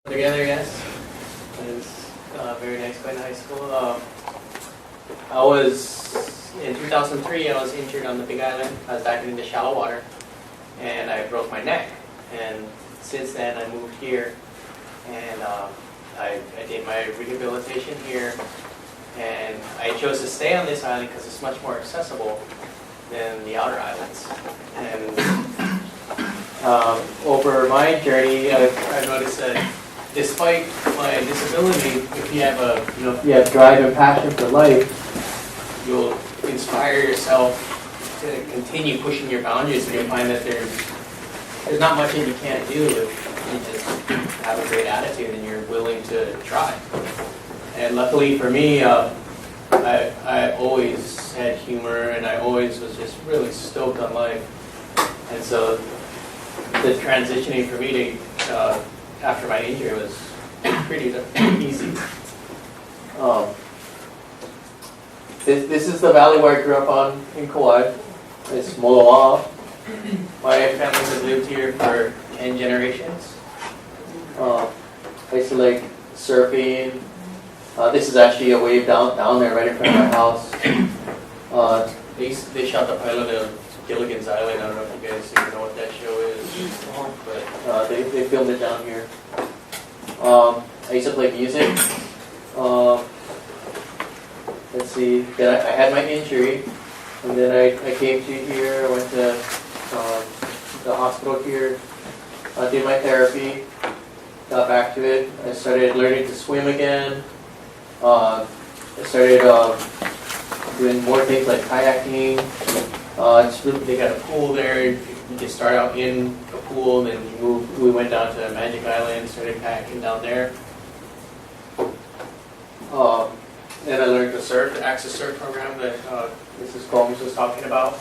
Together, yes. It's very nice going to high school. I was, in 2003, I was injured on the Big Island. I was diving into shallow water, and I broke my neck. And since then, I moved here, and I did my rehabilitation here. And I chose to stay on this island because it's much more accessible than the outer islands. And over my journey, I've noticed that despite my disability, if you have drive and passion for life, you'll inspire yourself to continue pushing your boundaries, and you'll find that there's not much that you can't do if you just have a great attitude and you're willing to try. And luckily for me, I always had humor, and I always was just really stoked on life. And so the transitioning for me to after my injury was pretty easy. This is the valley where I grew up on in Kauai. It's Moloa. My family has lived here for 10 generations. I used to like surfing. This is actually a wave down there right in front of my house. They shot the pilot of Gilligan's Island. I don't know if you guys even know what that show is, but they filmed it down here. I used to play music. Let's see. Then I had my injury, and then I came to here. I went to the hospital here. Did my therapy. Got back to it. I started learning to swim again. I started doing more things like kayaking. They got a pool there. You can start out in a pool, then we went down to Magic Island, started kayaking down there. Then I learned to surf, the Access Surf program that Mrs. Combs was talking about.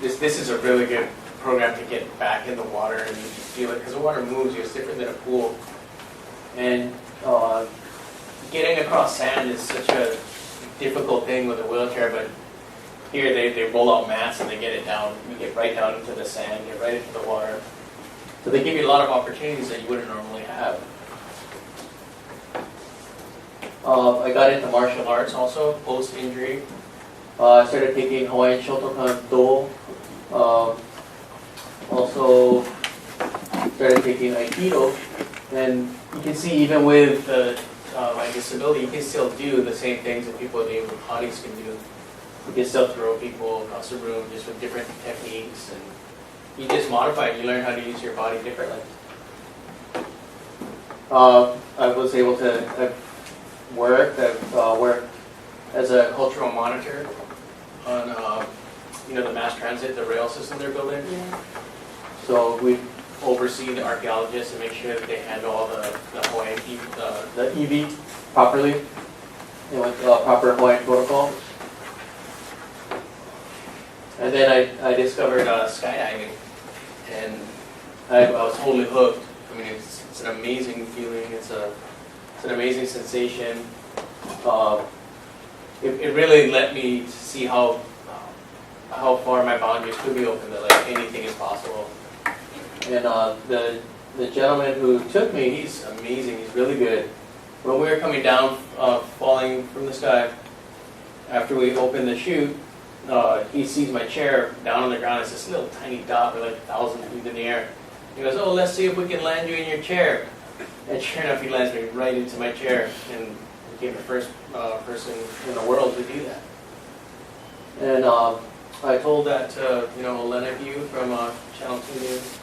This is a really good program to get back in the water and you feel it, because the water moves you. It's different than a pool. And getting across sand is such a difficult thing with a wheelchair, but here they roll out mats and they get it down. You get right down into the sand, get right into the water. So they give you a lot of opportunities that you wouldn't normally have. I got into martial arts also, post-injury. I started taking Hawaiian Shotokan Do. Also started taking Aikido. And you can see even with my disability, you can still do the same things that people with able-bodies can do. You can still throw people across the room just with different techniques, and you just modify it. You learn how to use your body differently. I was able to work as a cultural monitor on the mass transit, the rail system they're building. Yeah. So we oversee the archaeologists and make sure that they handle all the Hawaiian the EV properly and with proper Hawaiian protocol. And then I discovered skydiving, and I was totally hooked. I mean, it's an amazing feeling. It's an amazing sensation. It really let me see how far my boundaries could be open. That like anything is possible. And the gentleman who took me, he's amazing. He's really good. When we were coming down, falling from the sky, after we opened the chute, he sees my chair down on the ground. It's this little tiny dot, we're like 1,000 feet in the air. He goes, "Oh, let's see if we can land you in your chair." And sure enough, he lands me right into my chair, and became the first person in the world to do that. And I told that to Elena Hugh from Channel 2 News.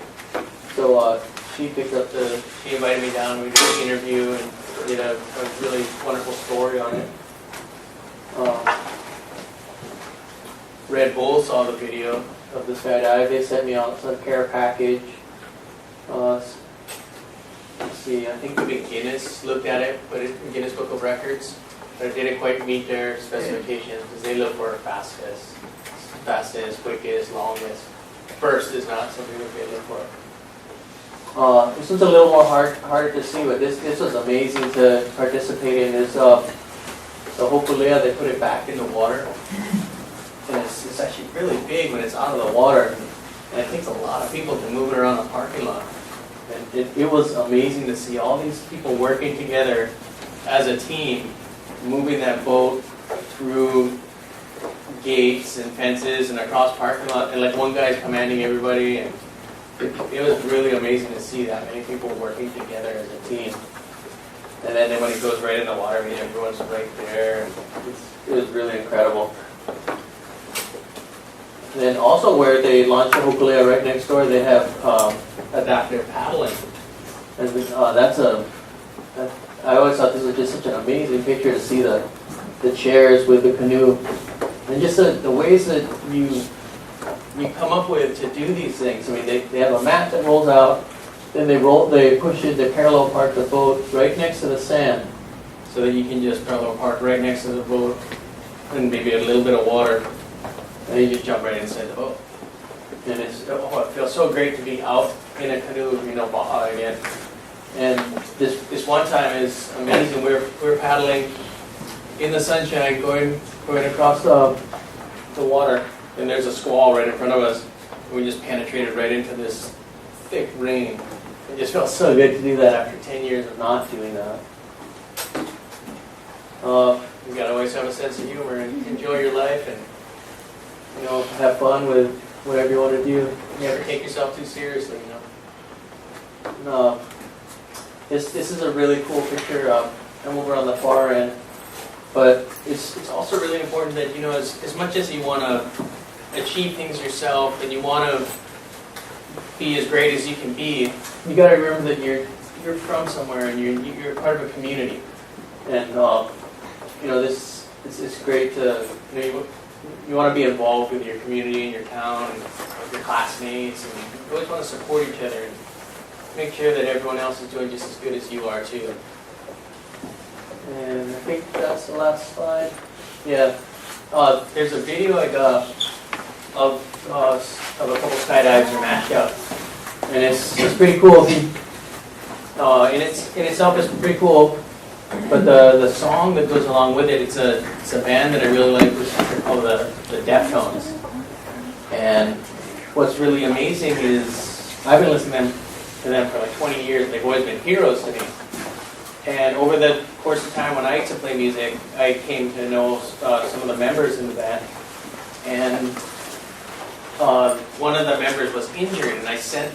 So she invited me down. We did an interview and did a really wonderful story on it. Red Bull saw the video of the skydive. They sent me out some care package. Let's see, I think the Guinness looked at it, put it in Guinness Book of Records, but it didn't quite meet their specifications because they look for fastest, quickest, longest. First is not something that they look for. This was a little more harder to see, but this was amazing to participate in. This the Hokulea, they put it back in the water. And it's actually really big when it's out of the water, and it takes a lot of people to move it around the parking lot. And it was amazing to see all these people working together as a team, moving that boat through gates and fences and across parking lot, and like one guy's commanding everybody, and it was really amazing to see that many people working together as a team. And then when it goes right in the water, I mean, everyone's right there. It was really incredible. And then also where they launched the Hokulea right next door, they have adaptive paddling. And I always thought this was just such an amazing picture to see the chairs with the canoe. And just the ways that you come up with to do these things. I mean, they have a mat that rolls out, then they push it, they parallel park the boat right next to the sand, so that you can just parallel park right next to the boat, and maybe a little bit of water, and you just jump right inside the boat. And it feels so great to be out in a canoe, Baja again. And this one time is amazing. We're paddling in the sunshine, going across the water, and there's a squall right in front of us. And we just penetrated right into this thick rain. It just felt so good to do that after 10 years of not doing that. You gotta always have a sense of humor and enjoy your life, and have fun with whatever you want to do. Never take yourself too seriously. This is a really cool picture. I'm over on the far end, but it's also really important that as much as you want to achieve things yourself and you want to be as great as you can be, you got to remember that you're from somewhere and you're part of a community, and it's great to you want to be involved with your community and your town and your classmates, and you always want to support each other and make sure that everyone else is doing just as good as you are too. And I think that's the last slide. Yeah, there's a video I got of a couple skydives are mashed up, and it's pretty cool. In itself, it's pretty cool. But the song that goes along with it, it's a band that I really like, which is called the Deftones. And what's really amazing is I've been listening to them for like 20 years. They've always been heroes to me. And over the course of time when I used to play music, I came to know some of the members in the band. And one of the members was injured, and I sent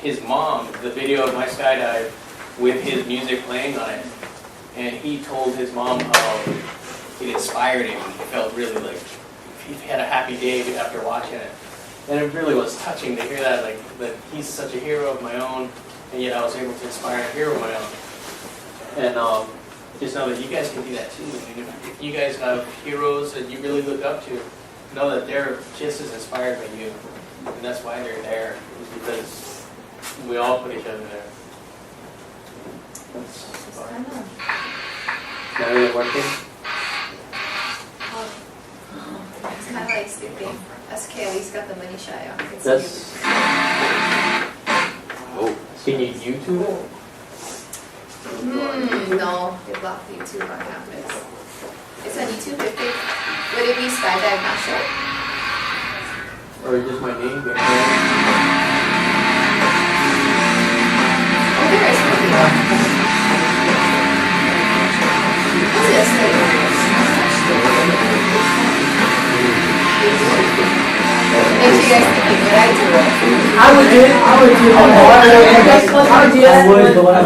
his mom the video of my skydive with his music playing on it. And he told his mom how it inspired him. He felt really like he had a happy day after watching it. And it really was touching to hear that, like that he's such a hero of my own, and yet I was able to inspire a hero of my own. And just know that you guys can do that too. I mean, if you guys have heroes that you really look up to, know that they're just as inspired by you. And that's why they're there, is because we all put each other there. Not really working? It's kind of like sleeping. That's Kaylee's got the money shy on. That's... Can you YouTube it? No, they blocked YouTube on campus. It's on YouTube. Would it be skydive? Not sure. Or just my name? Oh, there is one. What's this? Make sure you guys can do what I do. I would do it. I would do it. I would, but what I'm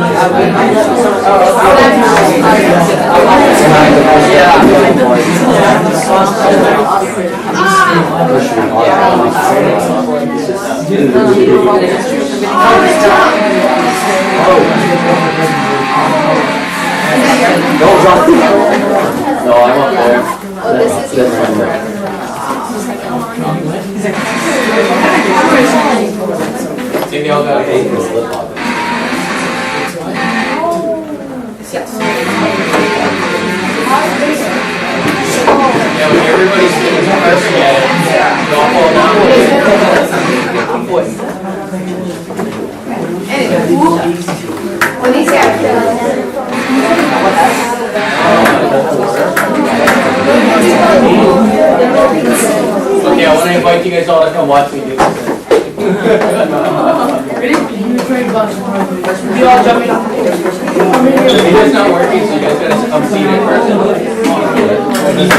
No, I'm up there. Oh, this is your See, they all got a yeah, when everybody's feeling perfect at it, they all fall down with it. Anyway, what is that? Okay, I want to invite you guys all to come watch me do this. ready? You all jumping off the If it's not working, so you guys gotta come see it in person. Do you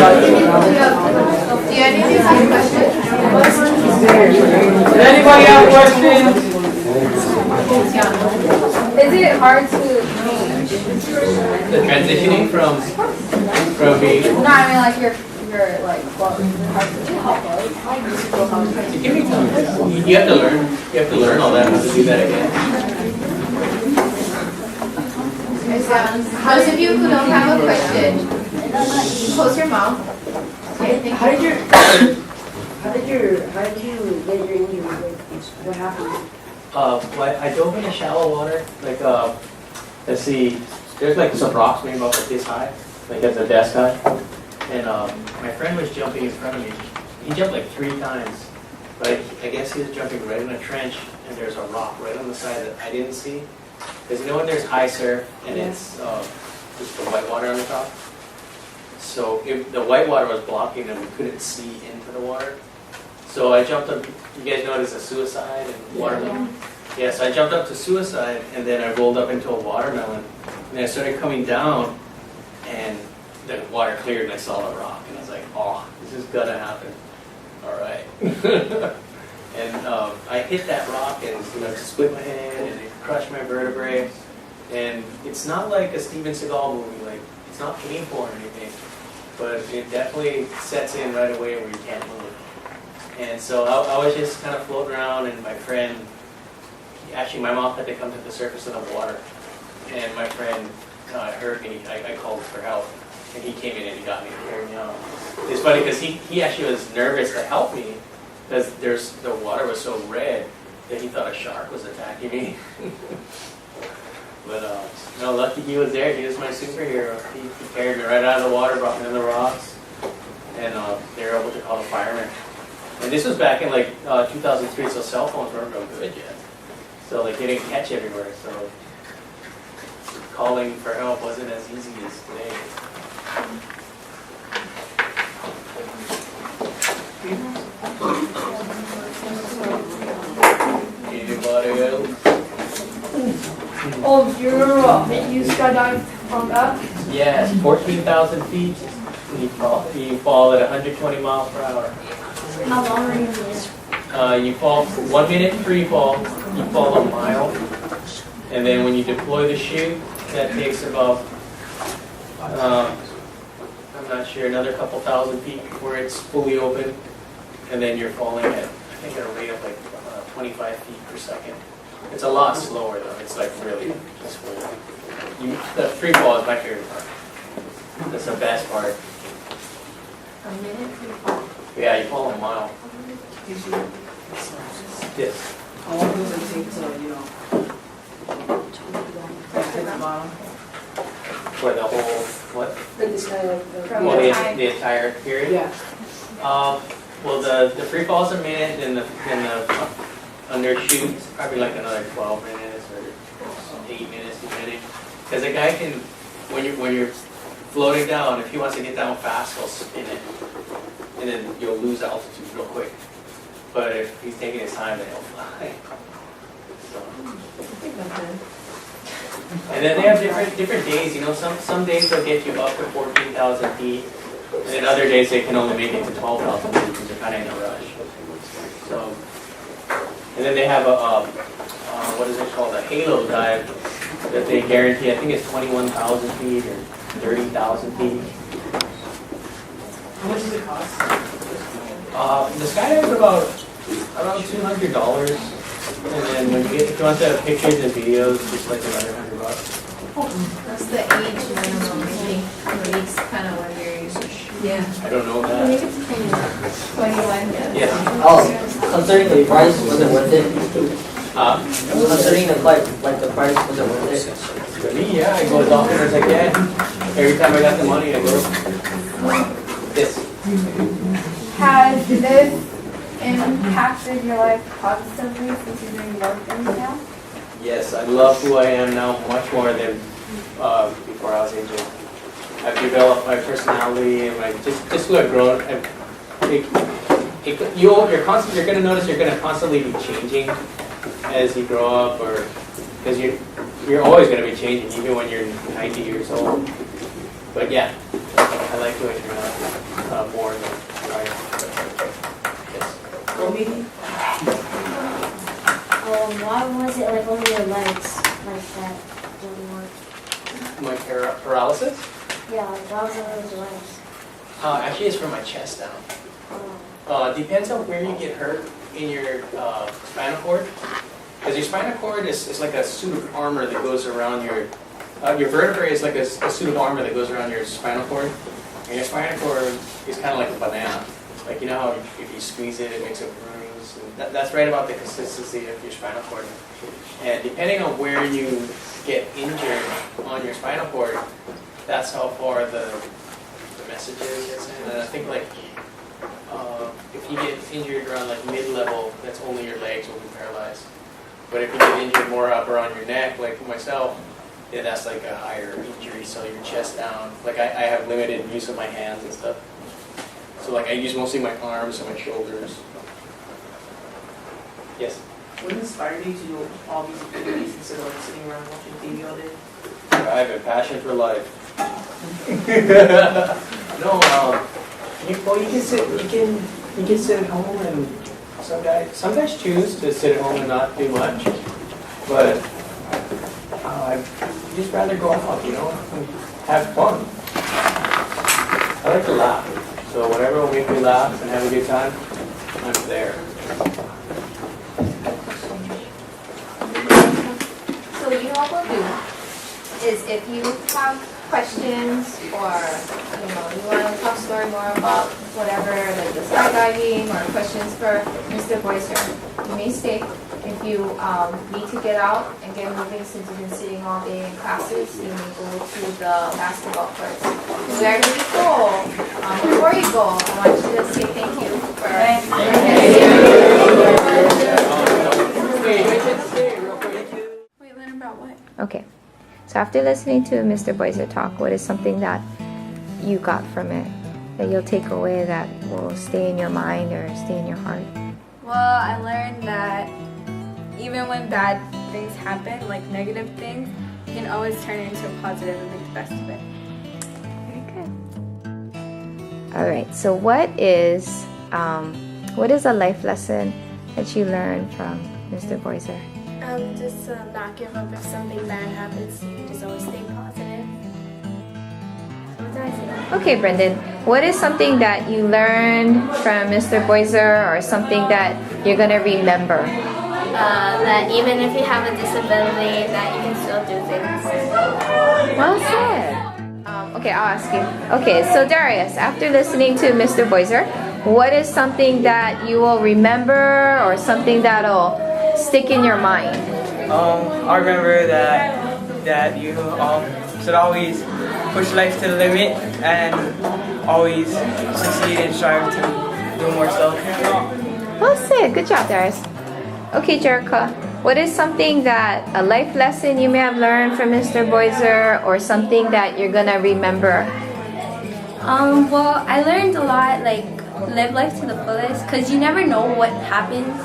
any of you have questions? Does anybody have questions? Is it hard to change? The transitioning from being. No, I mean like your like clothes. Is it hard to Give me time. You have to learn. You have to learn all that. How to do that again. Those of you who don't have a question, close your mouth. Okay, thank How you. did you get your injury? What happened? Well, I dove in the shallow water. Like, let's see. There's like some rocks maybe about like this high, like at the desk high. And my friend was jumping in front of me. He jumped like 3 times. But I guess he was jumping right in a trench, and there's a rock right on the side that I didn't see. Because you know when there's high surf, and it's just the white water on the top? So if the white water was blocking them, we couldn't see into the water. So I jumped up, you guys know it's a suicide and watermelon? Yeah, so I jumped up to suicide, and then I rolled up into a watermelon. And then I started coming down, and the water cleared, and I saw the rock. And I was like, oh, this is gonna happen. All right. And I hit that rock and split my hand, and it crushed my vertebrae. And it's not like a Steven Seagal movie, like it's not painful or anything, but it definitely sets in right away where you can't move. And so I was just kind of floating around, and my friend, actually my mom had to come to the surface of the water, and my friend heard me. I called for help, and he came in and he got me to carry me out. It's funny because he actually was nervous to help me because the water was so red that he thought a shark was attacking me. But no, lucky he was there. He was my superhero. He carried me right out of the water, brought me on the rocks, and they were able to call the firemen. And this was back in like 2003, so cell phones weren't real good yet. So like they didn't catch everywhere. So calling for help wasn't as easy as today. Anybody else? Oh, you skydived from up? Yes, 14,000 feet. You fall at 120 miles per hour. How long are you in? You fall 1 minute free fall. You fall a mile, and then when you deploy the chute, that takes about I'm not sure, another couple thousand feet before it's fully open, and then you're falling at I think at a rate of like 25 feet per second. It's a lot slower though. It's like really peaceful. The free fall is my favorite part. That's the best part. A minute free fall. Yeah, you fall a mile. Yes. How long does it take to, hit the bottom? For the whole what? Like this guy, Well, the entire period. yeah. Well, the free fall is a minute, and the undershoot is probably like another 12 minutes or 8 minutes, depending. Because a guy can, when you're floating down, if he wants to get down fast, he'll spin it, and then you'll lose altitude real quick. But if he's taking his time, then he'll fly. So. And then they have different days. Some days they'll get you up to 14,000 feet, and then other days they can only make it to 12,000 feet because they're kind of in a rush. So, and then they have a what is it called, a halo dive that they guarantee. I think it's 21,000 feet or 30,000 feet. How much does it cost? The skydive is around $200. And then when if you want to have pictures and videos, just like another $100. That's the age minimum, I think. At least kind of when you're, yeah. I don't know that. 21, Yeah. Oh, considering the price, was it worth it? Considering the price, the price, was it worth it? For me, yeah, I go as often as I can. Every time I got the money, I go. Yes. Has this impacted your life positively since you're doing more things now? Yes, I love who I am now much more than before I was injured. I've developed my personality and just who I've grown. You're going to notice you're going to constantly be changing as you grow up, or because you're always going to be changing, even when you're 90 years old. But yeah, I like doing it more than prior. Yes. Why was it like only your legs like that didn't work? My paralysis? Yeah, like why was it only your legs? Actually, it's from my chest down. Depends on where you get hurt in your spinal cord. Because your spinal cord is like a suit of armor that goes around your vertebrae is like a suit of armor that goes around your spinal cord. And your spinal cord is kind of like a banana. Like, you know how if you squeeze it, it makes a bruise. And that's right about the consistency of your spinal cord. And depending on where you get injured on your spinal cord, that's how far the message is. And I think like if you get injured around like mid-level, that's only your legs will be paralyzed. But if you get injured more up around your neck, like myself, yeah, that's like a higher injury, so your chest down. Like I have limited use of my hands and stuff. So like I use mostly my arms and my shoulders. Yes? What inspired you to do all these activities instead of like sitting around watching TV all day? I have a passion for life. No, you can sit at home, and some guys choose to sit at home and not do much, but I'd just rather go out, and have fun. I like to laugh, so whatever will make me laugh and have a good time, I'm there. So what you all will do is if you have questions or you want to talk story more about whatever, like the skydiving or questions for Mr. Boiser, you may stay. If you need to get out and get moving since you've been sitting all day in classes, you may go to the basketball courts. Where do you go? Before you go, I want you to say thank you for Wait, learn about what? Okay. So after listening to Mr. Boiser talk, what is something that you got from it that you'll take away that will stay in your mind or stay in your heart? Well, I learned that even when bad things happen, like negative things, you can always turn it into a positive and make the best of it. Very good. All right. So what is a life lesson that you learned from Mr. Boiser? Just to not give up if something bad happens. Just always stay positive. What did I say? Okay, Brendan. What is something that you learned from Mr. Boiser or something that you're going to remember? That even if you have a disability, that you can still do things. Well said. Okay, I'll ask you. Okay, so Darius, after listening to Mr. Boiser, what is something that you will remember or something that'll stick in your mind? I remember that you should always push life to the limit and always succeed and strive to do more stuff. Well said. Good job, Darius. Okay, Jerica, what is something a life lesson you may have learned from Mr. Boiser or something that you're gonna remember? Well, I learned a lot, like, live life to the fullest, because you never know what happens,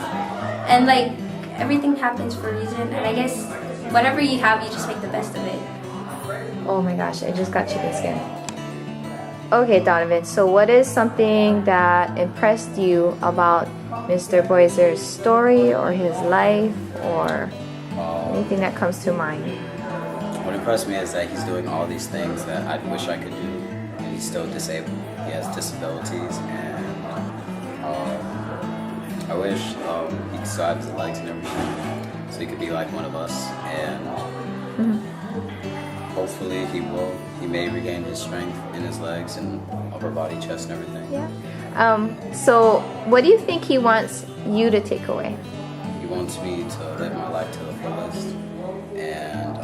and, like, everything happens for a reason, and I guess whatever you have, you just make the best of it. Oh my gosh, I just got chicken skin. Okay, Donovan, so what is something that impressed you about Mr. Boiser's story or his life or anything that comes to mind? What impressed me is that he's doing all these things that I wish I could do, and he's still disabled. He has disabilities, and I wish he still had his legs and everything, so he could be like one of us, and hopefully he may regain his strength in his legs and upper body, chest, and everything. Yeah. So what do you think he wants you to take away? He wants me to live my life to the fullest and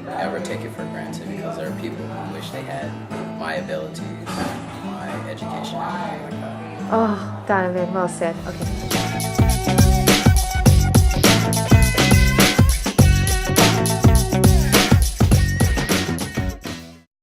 never take it for granted, because there are people who wish they had my abilities, my education, and everything like that. Oh, Donovan, well said. Okay.